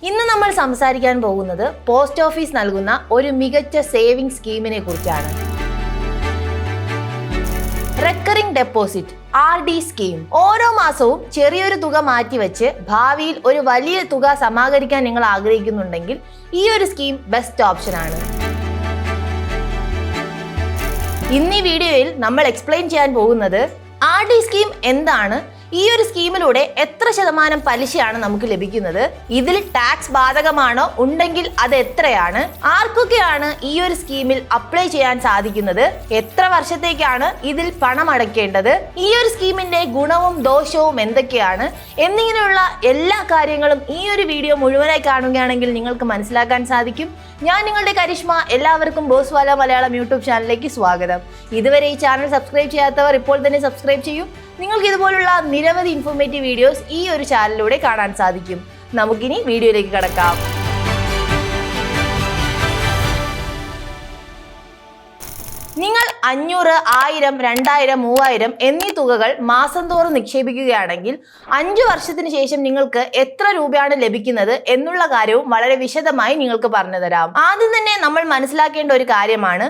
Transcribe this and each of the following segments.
ഇന്ന് നമ്മൾ സംസാരിക്കാൻ പോകുന്നത് പോസ്റ്റ് ഓഫീസ് നൽകുന്ന ഒരു മികച്ച സേവിംഗ് സ്കീമിനെ കുറിച്ചാണ്. Recurring deposit RD scheme. ഓരോ മാസവും ചെറിയൊരു തുക മാറ്റിവെച്ച് ഭാവിയിൽ ഒരു വലിയ തുക സമാഹരിക്കാൻ നിങ്ങൾ ആഗ്രഹിക്കുന്നുണ്ടെങ്കിൽ ഈ ഒരു സ്കീം ബെസ്റ്റ് ഓപ്ഷൻ ആണ്. ഇന്ന് ഈ വീഡിയോയിൽ നമ്മൾ എക്സ്പ്ലെയിൻ ചെയ്യാൻ പോകുന്നത് RD സ്കീം എന്താണ്, ഈ ഒരു സ്കീമിലൂടെ എത്ര ശതമാനം പലിശയാണ് നമുക്ക് ലഭിക്കുന്നത്, ഇതിൽ ടാക്സ് ബാധകമാണോ, ഉണ്ടെങ്കിൽ അത് എത്രയാണ്, ആർക്കൊക്കെയാണ് ഈ ഒരു സ്കീമിൽ അപ്ലൈ ചെയ്യാൻ സാധിക്കുന്നത്, എത്ര വർഷത്തേക്കാണ് ഇതിൽ പണം അടയ്ക്കേണ്ടത്, ഈ ഒരു സ്കീമിന്റെ ഗുണവും ദോഷവും എന്തൊക്കെയാണ് എന്നിങ്ങനെയുള്ള എല്ലാ കാര്യങ്ങളും ഈ ഒരു വീഡിയോ മുഴുവനായി കാണുകയാണെങ്കിൽ നിങ്ങൾക്ക് മനസ്സിലാക്കാൻ സാധിക്കും. ഞാൻ നിങ്ങളുടെ കരിഷ്മ. എല്ലാവർക്കും ബോസ്വാല മലയാളം യൂട്യൂബ് ചാനലിലേക്ക് സ്വാഗതം. ഇതുവരെ ഈ ചാനൽ സബ്സ്ക്രൈബ് ചെയ്യാത്തവർ ഇപ്പോൾ തന്നെ സബ്സ്ക്രൈബ് ചെയ്യൂ. നിങ്ങൾക്ക് ഇതുപോലുള്ള നിരവധി ഇൻഫോർമേറ്റീവ് വീഡിയോസ് ഈ ഒരു ചാനലിലൂടെ കാണാൻ സാധിക്കും. നമുക്കിനി വീഡിയോയിലേക്ക് കടക്കാം. നിങ്ങൾ 500, 1000, 2000, 3000 എന്നീ തുകകൾ മാസം തോറും നിക്ഷേപിക്കുകയാണെങ്കിൽ 5 വർഷത്തിന് ശേഷം നിങ്ങൾക്ക് എത്ര രൂപയാണ് ലഭിക്കുന്നത് എന്നുള്ള കാര്യവും വളരെ വിശദമായി നിങ്ങൾക്ക് പറഞ്ഞു തരാം. ആദ്യം തന്നെ നമ്മൾ മനസ്സിലാക്കേണ്ട ഒരു കാര്യമാണ്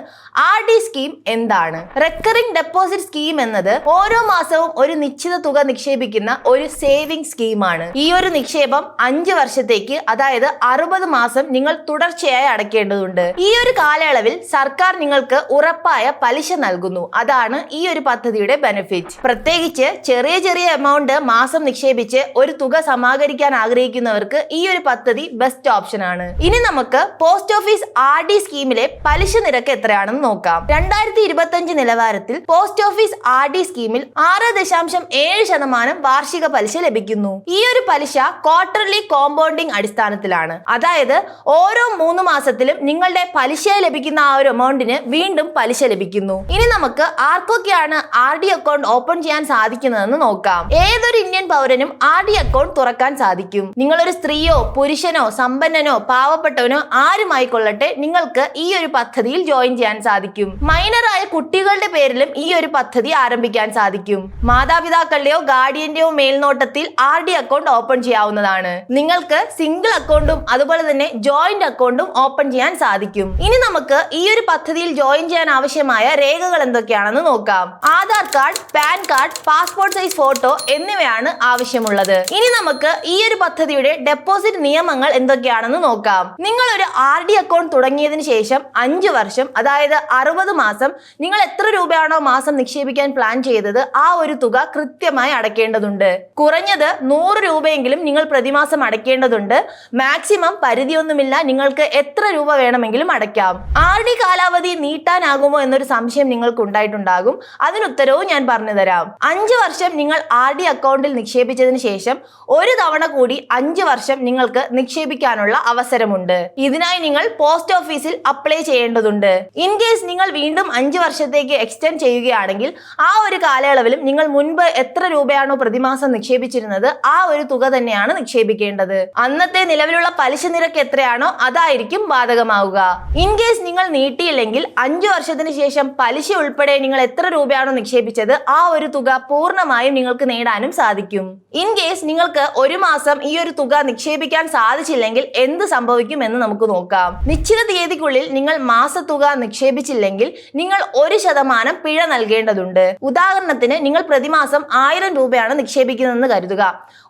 RD സ്കീം എന്താണ്. റെക്കറിംഗ് ഡെപ്പോസിറ്റ് സ്കീം എന്നത് ഓരോ മാസവും ഒരു നിശ്ചിത തുക നിക്ഷേപിക്കുന്ന ഒരു സേവിംഗ് സ്കീമാണ്. ഈ ഒരു നിക്ഷേപം 5 വർഷത്തേക്ക്, അതായത് 60 മാസം നിങ്ങൾ തുടർച്ചയായി അടയ്ക്കേണ്ടതുണ്ട്. ഈ ഒരു കാലയളവിൽ സർക്കാർ നിങ്ങൾക്ക് ഉറപ്പായ പലിശ നൽകുന്നു. അതാണ് ഈ ഒരു പദ്ധതിയുടെ ബെനിഫിറ്റ്. പ്രത്യേകിച്ച് ചെറിയ ചെറിയ എമൗണ്ട് മാസം നിക്ഷേപിച്ച് ഒരു തുക സമാഹരിക്കാൻ ആഗ്രഹിക്കുന്നവർക്ക് ഈ ഒരു പദ്ധതി ബെസ്റ്റ് ഓപ്ഷൻ ആണ്. ഇനി നമുക്ക് പോസ്റ്റ് ഓഫീസ് RD സ്കീമിലെ പലിശ നിരക്ക് എത്രയാണെന്ന് നോക്കാം. 2025 നിലവാരത്തിൽ പോസ്റ്റ് ഓഫീസ് RD സ്കീമിൽ 6.7% വാർഷിക പലിശ ലഭിക്കുന്നു. ഈ ഒരു പലിശ ക്വാർട്ടർലി കോമ്പൗണ്ടിംഗ് അടിസ്ഥാനത്തിലാണ്. അതായത് ഓരോ 3 മാസത്തിലും നിങ്ങളുടെ പലിശയായി ലഭിക്കുന്ന ആ ഒരു എമൗണ്ടിന് വീണ്ടും പലിശ ലഭിക്കുന്നു. ഇനി നമുക്ക് ആർക്കൊക്കെയാണ് RD അക്കൗണ്ട് ഓപ്പൺ ചെയ്യാൻ സാധിക്കുന്നതെന്ന് നോക്കാം. ഏതൊരു ഇന്ത്യൻ പൗരനും RD അക്കൗണ്ട് തുറക്കാൻ സാധിക്കും. നിങ്ങളൊരു സ്ത്രീയോ പുരുഷനോ സമ്പന്നനോ പാവപ്പെട്ടവനോ ആരുമായിക്കൊള്ളട്ടെ, നിങ്ങൾക്ക് ഈ ഒരു പദ്ധതിയിൽ ജോയിൻ ചെയ്യാൻ സാധിക്കും. മൈനറായ കുട്ടികളുടെ പേരിലും ഈ ഒരു പദ്ധതി ആരംഭിക്കാൻ സാധിക്കും. മാതാപിതാക്കളുടെയോ ഗാർഡിയന്റെയോ മേൽനോട്ടത്തിൽ RD അക്കൗണ്ട് ഓപ്പൺ ചെയ്യാവുന്നതാണ്. നിങ്ങൾക്ക് സിംഗിൾ അക്കൗണ്ടും അതുപോലെ തന്നെ ജോയിന്റ് അക്കൗണ്ടും ഓപ്പൺ ചെയ്യാൻ സാധിക്കും. ഇനി നമുക്ക് ഈ ഒരു പദ്ധതിയിൽ ജോയിൻ ചെയ്യാൻ ആവശ്യമായ രേഖകൾ എന്തൊക്കെയാണെന്ന് നോക്കാം. Aadhaar card, pan card, passport size photo എന്നിവയാണ് ആവശ്യമുള്ളത്. ഇനി നമുക്ക് ഈ ഒരു പദ്ധതിയുടെ ഡെപ്പോസിറ്റ് നിയമങ്ങൾ എന്തൊക്കെയാണെന്ന് നോക്കാം. നിങ്ങൾ ഒരു RD അക്കൗണ്ട് തുടങ്ങിയതിനു ശേഷം 5 വർഷം, അതായത് 60 മാസം നിങ്ങൾ എത്ര രൂപയാണോ മാസം നിക്ഷേപിക്കാൻ പ്ലാൻ ചെയ്തത് ആ ഒരു തുക കൃത്യമായി അടയ്ക്കേണ്ടതുണ്ട്. കുറഞ്ഞത് 100 രൂപയെങ്കിലും നിങ്ങൾ പ്രതിമാസം അടയ്ക്കേണ്ടതുണ്ട്. മാക്സിമം പരിധിയൊന്നുമില്ല, നിങ്ങൾക്ക് എത്ര രൂപ വേണമെങ്കിലും അടയ്ക്കാം. RD കാലാവധി നീട്ടാനാകുമോ എന്നൊരു സംശയം നിങ്ങൾക്ക് ഉണ്ടായിട്ടുണ്ടാകും. അതിനുത്തരവും ഞാൻ പറഞ്ഞു തരാം. 5 വർഷം നിങ്ങൾ RD അക്കൗണ്ടിൽ നിക്ഷേപിച്ചതിന് ശേഷം ഒരു തവണ കൂടി 5 വർഷം നിങ്ങൾക്ക് നിക്ഷേപിക്കാനുള്ള അവസരമുണ്ട്. ഇതിനായി നിങ്ങൾ പോസ്റ്റ് ഓഫീസിൽ അപ്ലൈ ചെയ്യേണ്ടതുണ്ട്. ഇൻ കേസ് നിങ്ങൾ വീണ്ടും 5 വർഷത്തേക്ക് എക്സ്റ്റെൻഡ് ചെയ്യുകയാണെങ്കിൽ ആ ഒരു കാലയളവിലും നിങ്ങൾ മുൻപ് എത്ര രൂപയാണോ പ്രതിമാസം നിക്ഷേപിച്ചിരുന്നത് ആ ഒരു തുക തന്നെയാണ് നിക്ഷേപിക്കേണ്ടത്. അന്നത്തെ നിലവിലുള്ള പലിശ നിരക്ക് എത്രയാണോ അതായിരിക്കും ബാധകമാവുക. ഇൻ കേസ് നിങ്ങൾ നീട്ടിയില്ലെങ്കിൽ 5 വർഷത്തിന് ശേഷം പലിശ ഉൾപ്പെടെ നിങ്ങൾ എത്ര രൂപയാണോ നിക്ഷേപിച്ചത് ആ ഒരു തുക പൂർണ്ണമായും നിങ്ങൾക്ക് നേടാനും സാധിക്കും. ഇൻ കേസ് നിങ്ങൾക്ക് ഒരു മാസം ഈ ഒരു തുക നിക്ഷേപിക്കാൻ സാധിച്ചില്ലെങ്കിൽ എന്ത് സംഭവിക്കും എന്ന് നമുക്ക് നോക്കാം. നിശ്ചിത തീയതിക്കുള്ളിൽ നിങ്ങൾ മാസത്തുക നിക്ഷേപിച്ചില്ലെങ്കിൽ നിങ്ങൾ 1% പിഴ നൽകേണ്ടതുണ്ട്. ഉദാഹരണത്തിന് നിങ്ങൾ പ്രതിമാസം 1000 രൂപയാണ് നിക്ഷേപിക്കുന്നതെന്ന് കരുതുക.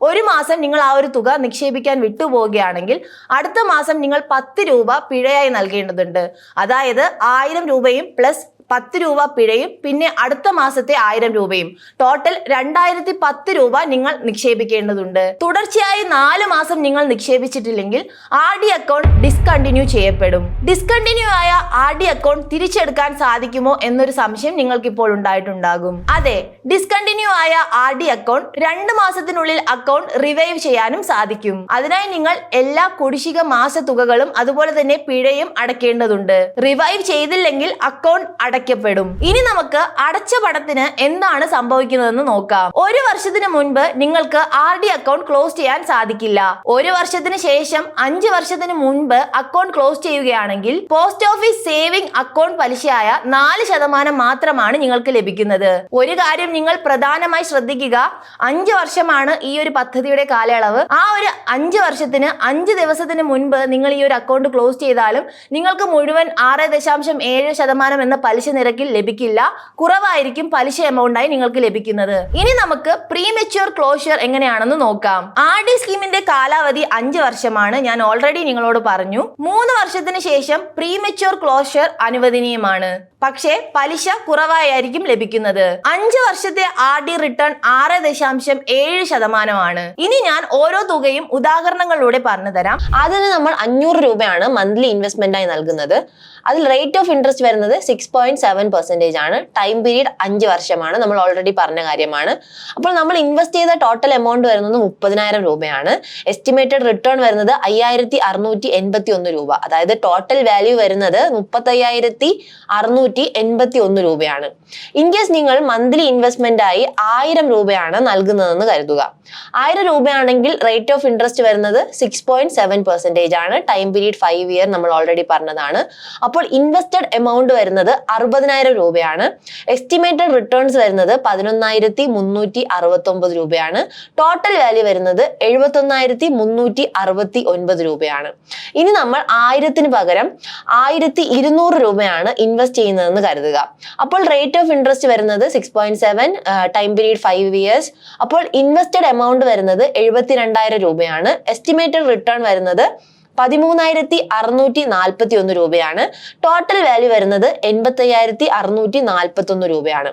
ഒരു മാസം നിങ്ങൾ ആ ഒരു തുക നിക്ഷേപിക്കാൻ വിട്ടുപോവുകയാണെങ്കിൽ അടുത്ത മാസം നിങ്ങൾ 10 രൂപ പിഴയായി നൽകേണ്ടതുണ്ട്. അതായത് 1000 രൂപയും പ്ലസ് 10 രൂപ പിഴയും പിന്നെ അടുത്ത മാസത്തെ 1000 രൂപയും, ടോട്ടൽ 2010 രൂപ നിങ്ങൾ നിക്ഷേപിക്കേണ്ടതുണ്ട്. തുടർച്ചയായി 4 മാസം നിങ്ങൾ നിക്ഷേപിച്ചിട്ടില്ലെങ്കിൽ RD അക്കൗണ്ട് ഡിസ്കണ്ടിന്യൂ ചെയ്യപ്പെടും. ഡിസ്കണ്ടിന്യൂ ആയ RD അക്കൗണ്ട് തിരിച്ചെടുക്കാൻ സാധിക്കുമോ എന്നൊരു സംശയം നിങ്ങൾക്ക് ഇപ്പോൾ ഉണ്ടായിട്ടുണ്ടാകും. അതെ, ഡിസ്കണ്ടിന്യൂ ആയ RD അക്കൗണ്ട് 2 മാസത്തിനുള്ളിൽ അക്കൗണ്ട് റിവൈവ് ചെയ്യാനും സാധിക്കും. അതിനായി നിങ്ങൾ എല്ലാ കുടിശ്ശിക മാസ തുകകളും അതുപോലെ തന്നെ പിഴയും അടയ്ക്കേണ്ടതുണ്ട്. റിവൈവ് ചെയ്തില്ലെങ്കിൽ അക്കൗണ്ട് അടയ്ക്കപ്പെടും. ഇനി നമുക്ക് അടച്ച പണത്തിന് എന്താണ് സംഭവിക്കുന്നതെന്ന് നോക്കാം. ഒരു വർഷത്തിന് മുൻപ് നിങ്ങൾക്ക് RD അക്കൗണ്ട് ക്ലോസ് ചെയ്യാൻ സാധിക്കില്ല. ഒരു വർഷത്തിന് ശേഷം 5 വർഷത്തിന് മുൻപ് അക്കൗണ്ട് ക്ലോസ് ചെയ്യുകയാണെങ്കിൽ പോസ്റ്റ് ഓഫീസ് സേവിംഗ് അക്കൗണ്ട് പലിശയായ 4% മാത്രമാണ് നിങ്ങൾക്ക് ലഭിക്കുന്നത്. ഒരു കാര്യം നിങ്ങൾ പ്രധാനമായി ശ്രദ്ധിക്കുക, 5 വർഷമാണ് ഈ ഒരു പദ്ധതിയുടെ കാലയളവ്. ആ ഒരു 5 വർഷത്തിന് 5 ദിവസത്തിന് മുൻപ് നിങ്ങൾ ഈ ഒരു അക്കൗണ്ട് ക്ലോസ് ചെയ്താലും നിങ്ങൾക്ക് മുഴുവൻ 6.7% എന്ന പലിശ നിരക്കിൽ ലഭിക്കില്ല. കുറവായിരിക്കും പലിശ എമൗണ്ടായി നിങ്ങൾക്ക് ലഭിക്കുന്നത്. ഇനി നമുക്ക് പ്രീമെച്യൂർ ക്ലോഷർ എങ്ങനെയാണെന്ന് നോക്കാം. RD സ്കീമിന്റെ കാലാവധി 5 വർഷമാണ്. ഞാൻ ഓൾറെഡി നിങ്ങളോട് പറഞ്ഞു. 3 വർഷത്തിന് ശേഷം പ്രീമെച്യൂർ ക്ലോഷർ അനുവദനീയമാണ്. പക്ഷേ പലിശ കുറവായിരിക്കും ലഭിക്കുന്നത്. 5 വർഷത്തെ RD റിട്ടേൺ 6.7% ഇനി ഞാൻ ഓരോ തുകയും ഉദാഹരണങ്ങളിലൂടെ പറഞ്ഞു തരാം. അതിന് നമ്മൾ 500 രൂപയാണ് മന്ത്ലി ഇൻവെസ്റ്റ്മെന്റ് ആയി നൽകുന്നത്. അതിൽ റേറ്റ് ഓഫ് ഇൻട്രസ്റ്റ് വരുന്നത് 6.7% ആണ്. ടൈം പീരീഡ് 5 വർഷമാണ്. നമ്മൾ ഓൾറെഡി പറഞ്ഞ കാര്യമാണ്. അപ്പോൾ നമ്മൾ ഇൻവെസ്റ്റ് ചെയ്ത ടോട്ടൽ എമൗണ്ട് വരുന്നത് 30,000 രൂപയാണ്. എസ്റ്റിമേറ്റഡ് റിട്ടേൺ വരുന്നത് 5,681 രൂപ. അതായത് ടോട്ടൽ വാല്യൂ വരുന്നത് 35,681 രൂപയാണ്. ഇൻ കേസ് നിങ്ങൾ മന്ത്ലി ഇൻവെസ്റ്റ്മെന്റ് ആയി 1000 രൂപയാണ് നൽകുന്നതെന്ന് കരുതുക. 1000 രൂപയാണെങ്കിൽ റേറ്റ് ഓഫ് ഇൻട്രസ്റ്റ് വരുന്നത് 6.7% ആണ്. ടൈം പീരീഡ് 5 ഇയർ നമ്മൾ ഓൾറെഡി പറഞ്ഞതാണ്. അപ്പോൾ ഇൻവെസ്റ്റഡ് എമൗണ്ട് വരുന്നത് 60,000 രൂപയാണ്. എസ്റ്റിമേറ്റഡ് റിട്ടേൺസ് വരുന്നത് 11,369 രൂപയാണ്. ടോട്ടൽ വാല്യൂ വരുന്നത് 71,369 രൂപയാണ്. ഇനി നമ്മൾ 1000-ന് പകരം 1,200 രൂപയാണ് ഇൻവെസ്റ്റ് ചെയ്യുന്നതെന്ന് കരുതുക. അപ്പോൾ റേറ്റ് ഓഫ് ഇൻട്രസ്റ്റ് വരുന്നത് 6.7, ടൈം പീരീഡ് 5 ഇയേഴ്സ്. അപ്പോൾ ഇൻവെസ്റ്റഡ് എമൗണ്ട് വരുന്നത് 72,000 രൂപയാണ്. എസ്റ്റിമേറ്റഡ് റിട്ടേൺ വരുന്നത് 13,641 രൂപയാണ്. ടോട്ടൽ വാല്യൂ വരുന്നത് 85,641 രൂപയാണ്.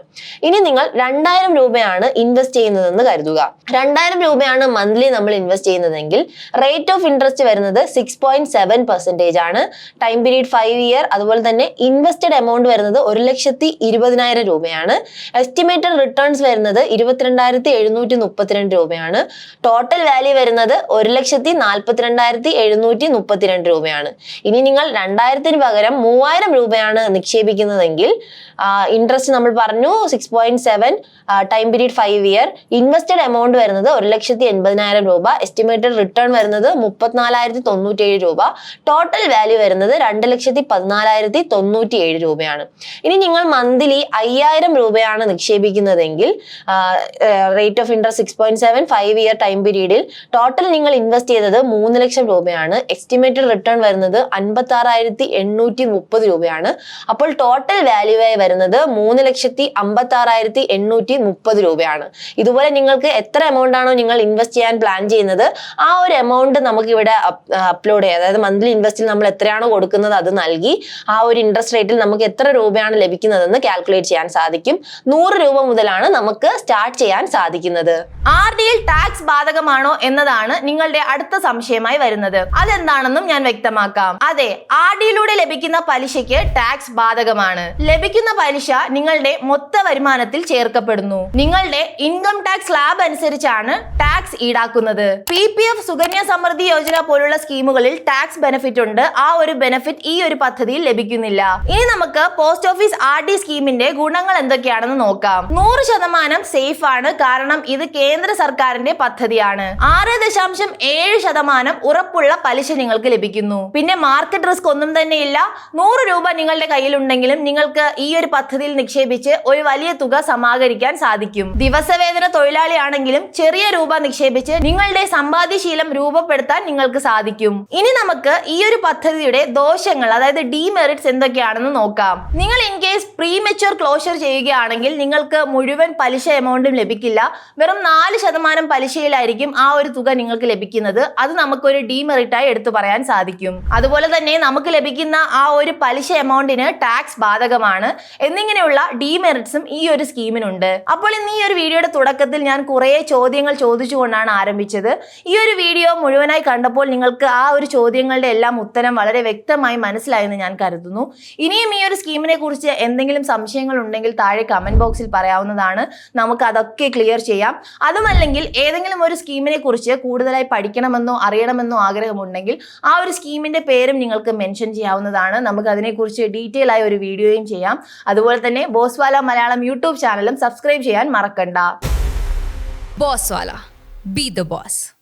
ഇനി നിങ്ങൾ 2,000 രൂപയാണ് ഇൻവെസ്റ്റ് ചെയ്യുന്നതെന്ന് കരുതുക. 2,000 രൂപയാണ് മന്ത്ലി നമ്മൾ ഇൻവെസ്റ്റ് ചെയ്യുന്നതെങ്കിൽ റേറ്റ് ഓഫ് ഇൻട്രസ്റ്റ് വരുന്നത് 6.7% ആണ്. Time period 5 year. അതുപോലെ തന്നെ ഇൻവെസ്റ്റഡ് എമൗണ്ട് വരുന്നത് 1,20,000 രൂപയാണ്. എസ്റ്റിമേറ്റഡ് റിട്ടേൺസ് വരുന്നത് 22,732 രൂപയാണ്. ടോട്ടൽ വാല്യൂ വരുന്നത് 1,42,732 രൂപയാണ്. ഇനി നിങ്ങൾ 2,000-ന് പകരം 3,000 രൂപയാണ് നിക്ഷേപിക്കുന്നതെങ്കിൽ ഇൻട്രസ്റ്റ് നമ്മൾ പറഞ്ഞു 6.7, time period 5 year. Invested amount വരുന്നത് 1,80,000 രൂപ. എസ്റ്റിമേറ്റഡ് റിട്ടേൺ വരുന്നത് 34,097 രൂപ. ടോട്ടൽ വാല്യൂ വരുന്നത് 2,14,097 രൂപയാണ്. ഇനി നിങ്ങൾ മന്ത്ലി 5,000 രൂപയാണ് നിക്ഷേപിക്കുന്നതെങ്കിൽ rate of interest 6.7, 5 year time പീരീഡിൽ ടോട്ടൽ നിങ്ങൾ ഇൻവെസ്റ്റ് ചെയ്തത് 3 ലക്ഷം രൂപയാണ്. എസ്റ്റിമേറ്റഡ് റിട്ടേൺ വരുന്നത് 56,830 രൂപയാണ്. അപ്പോൾ ടോട്ടൽ വാല്യൂ ആയി വരുന്നത് 3,56,830 രൂപയാണ്. ഇതുപോലെ നിങ്ങൾക്ക് എത്ര എമൗണ്ട് ആണോ നിങ്ങൾ ഇൻവെസ്റ്റ് ചെയ്യാൻ പ്ലാൻ ചെയ്യുന്നത് ആ ഒരു എമൗണ്ട് നമുക്ക് ഇവിടെ അപ്ലോഡ് ചെയ്യാം. അതായത് മന്ത്ലി ഇൻവെസ്റ്റിൽ നമ്മൾ എത്രയാണോ കൊടുക്കുന്നത് അത് നൽകി ആ ഒരു ഇൻട്രസ്റ്റ് റേറ്റിൽ നമുക്ക് എത്ര രൂപയാണ് ലഭിക്കുന്നതെന്ന് കാൽക്കുലേറ്റ് ചെയ്യാൻ സാധിക്കും. 100 രൂപ മുതലാണ് നമുക്ക് സ്റ്റാർട്ട് ചെയ്യാൻ സാധിക്കുന്നത്. RDയിൽ ടാക്സ് ബാധകമാണോ എന്നതാണ് നിങ്ങളുടെ അടുത്ത സംശയമായി വരുന്നത്. അതെന്താണെന്നും ഞാൻ വ്യക്തമാക്കാം. അതെ, RDയിലൂടെ ലഭിക്കുന്ന പലിശയ്ക്ക് ടാക്സ് ബാധകമാണ്. ലഭിക്കുന്ന പലിശ നിങ്ങളുടെ മൊത്ത വരുമാനത്തിൽ ചേർക്കപ്പെടുന്നു. നിങ്ങളുടെ ഇൻകം ടാക്സ് സ്ലാബ് അനുസരിച്ചാണ് ടാക്സ് ഈടാക്കുന്നത്. PPF, സുകന്യ സമൃദ്ധി യോജന പോലുള്ള സ്കീമുകളിൽ ടാക്സ് ബെനിഫിറ്റ് ഉണ്ട്. ആ ഒരു ബെനിഫിറ്റ് ഈ ഒരു പദ്ധതിയിൽ ലഭിക്കുന്നില്ല. ഇനി നമുക്ക് പോസ്റ്റ് ഓഫീസ് RD സ്കീമിന്റെ ഗുണങ്ങൾ എന്തൊക്കെയാണെന്ന് നോക്കാം. 100% സേഫ് ആണ്. കാരണം ഇത് കേന്ദ്ര സർക്കാരിന്റെ പദ്ധതിയാണ്. 6.7% ഉറപ്പുള്ള പലിശ നിങ്ങൾക്ക് ലഭിക്കുന്നു. പിന്നെ മാർക്കറ്റ് റിസ്ക് ഒന്നും തന്നെ ഇല്ല. 100 രൂപ നിങ്ങളുടെ കയ്യിലുണ്ടെങ്കിലും നിങ്ങൾക്ക് ഈ ഒരു പദ്ധതിയിൽ നിക്ഷേപിച്ച് ഒരു വലിയ തുക സമാഹരിക്കാൻ സാധിക്കും. ദിവസവേതന തൊഴിലാളിയാണെങ്കിലും ചെറിയ രൂപ നിക്ഷേപിച്ച് നിങ്ങളുടെ സമ്പാദ്യശീലം രൂപപ്പെടുത്താൻ നിങ്ങൾക്ക് സാധിക്കും. ഇനി നമുക്ക് ഈ ഒരു പദ്ധതിയുടെ ദോഷങ്ങൾ, അതായത് ഡീമെറിറ്റ്സ് എന്തൊക്കെയാണെന്ന് നോക്കാം. നിങ്ങൾ ഇൻ കേസ് പ്രീമെച്യൂർ ക്ലോഷർ ചെയ്യുകയാണെങ്കിൽ നിങ്ങൾക്ക് മുഴുവൻ പലിശ എമൗണ്ടും ലഭിക്കില്ല. വെറും 4% പലിശയിലായിരിക്കും ആ ഒരു തുക നിങ്ങൾക്ക് ലഭിക്കുന്നത്. അത് നമുക്കൊരു ഡീമെറിറ്റ് ആയി എടുത്തു പറയാൻ സാധിക്കും. അതുപോലെ തന്നെ നമുക്ക് ലഭിക്കുന്ന ആ ഒരു പലിശ എമൗണ്ടിന് ടാക്സ് ബാധകമാണ് എന്നിങ്ങനെയുള്ള ഡീമെറിറ്റ്സും ഈ ഒരു സ്കീമിനുണ്ട്. അപ്പോൾ ഇന്ന് ഈ ഒരു വീഡിയോയുടെ തുടക്കത്തിൽ ഞാൻ കുറേ ചോദ്യങ്ങൾ ചോദിച്ചുകൊണ്ടാണ് ആരംഭിച്ചത്. ഈ ഒരു വീഡിയോ മുഴുവനായി കണ്ടപ്പോൾ നിങ്ങൾക്ക് ആ ഒരു ചോദ്യങ്ങളുടെ എല്ലാം ഉത്തരം വളരെ വ്യക്തമായി മനസ്സിലായെന്ന് ഞാൻ കരുതുന്നു. ഇനിയും ഈ ഒരു സ്കീമിനെ കുറിച്ച് എന്തെങ്കിലും സംശയങ്ങൾ ഉണ്ടെങ്കിൽ താഴെ കമന്റ് ബോക്സിൽ പറയാവുന്നതാണ്. നമുക്ക് അതൊക്കെ ക്ലിയർ ചെയ്യാം. അതുമല്ലെങ്കിൽ ഏതെങ്കിലും ഒരു സ്കീമിനെ കുറിച്ച് കൂടുതലായി പഠിക്കണമെന്നോ അറിയണമെന്നോ ആഗ്രഹമുണ്ടെങ്കിൽ ആ ഒരു സ്കീമിന്റെ പേരും നിങ്ങൾക്ക് മെൻഷൻ ചെയ്യാവുന്നതാണ്. നമുക്ക് അതിനെക്കുറിച്ച് ഡീറ്റെയിൽ ആയ ഒരു വീഡിയോയും ചെയ്യാം. അതുപോലെ തന്നെ ബോസ്വാല മലയാളം യൂട്യൂബ് ചാനലും സബ്സ്ക്രൈബ് ചെയ്യാൻ മറക്കണ്ട. Bosswala. Be the boss.